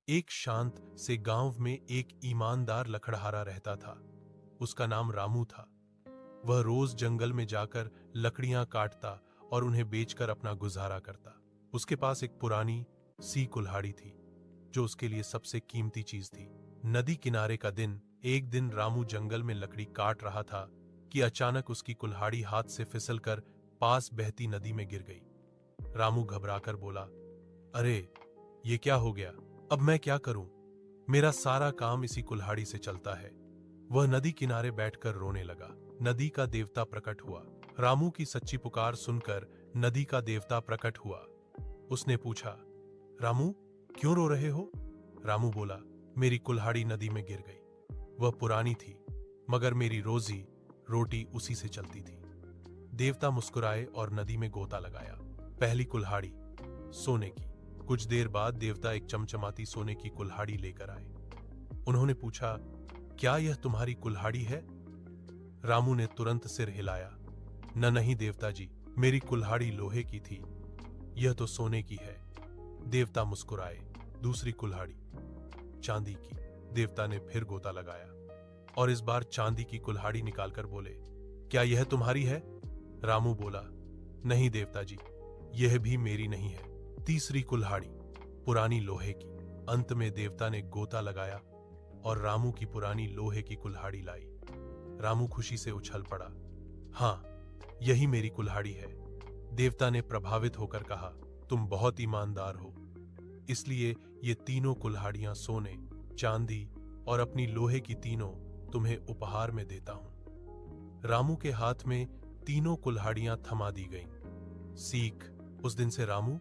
एक शांत से गांव में एक ईमानदार लकड़हारा रहता था। उसका नाम रामू था। वह रोज जंगल में जाकर लकड़ियां काटता और उन्हें बेचकर अपना गुजारा करता। उसके पास एक पुरानी सी कुल्हाड़ी थी जो उसके लिए सबसे कीमती चीज थी। नदी किनारे का दिन। एक दिन रामू जंगल में लकड़ी काट रहा था कि अचानक उसकी कुल्हाड़ी हाथ से फिसलकर पास बहती नदी में गिर गई। रामू घबराकर बोला, अरे ये क्या हो गया? अब मैं क्या करूं? मेरा सारा काम इसी कुल्हाड़ी से चलता है। वह नदी किनारे बैठकर रोने लगा। नदी का देवता प्रकट हुआ। रामू की सच्ची पुकार सुनकर नदी का देवता प्रकट हुआ। उसने पूछा, रामू क्यों रो रहे हो? रामू बोला, मेरी कुल्हाड़ी नदी में गिर गई। वह पुरानी थी मगर मेरी रोजी रोटी उसी से चलती थी। देवता मुस्कुराए और नदी में गोता लगाया। पहली कुल्हाड़ी सोने की। कुछ देर बाद देवता एक चमचमाती सोने की कुल्हाड़ी लेकर आए। उन्होंने पूछा, क्या यह तुम्हारी कुल्हाड़ी है? रामू ने तुरंत सिर हिलाया, नहीं देवता जी, मेरी कुल्हाड़ी लोहे की थी, यह तो सोने की है। देवता मुस्कुराए। दूसरी कुल्हाड़ी चांदी की। देवता ने फिर गोता लगाया और इस बार चांदी की कुल्हाड़ी निकालकर बोले, क्या यह तुम्हारी है? रामू बोला, नहीं देवता जी, यह भी मेरी नहीं है। तीसरी कुल्हाड़ी पुरानी लोहे की। अंत में देवता ने गोता लगाया और रामू की पुरानी लोहे की कुल्हाड़ी लाई। रामू खुशी से उछल पड़ा, हाँ, यही मेरी कुल्हाड़ी है। देवता ने प्रभावित होकर कहा, तुम बहुत ईमानदार हो, इसलिए ये तीनों कुल्हाड़ियां सोने, चांदी और अपनी लोहे की तीनों तुम्हें उपहार में देता हूं। रामू के हाथ में तीनों कुल्हाड़ियां थमा दी गईं। सीख, उस दिन से रामू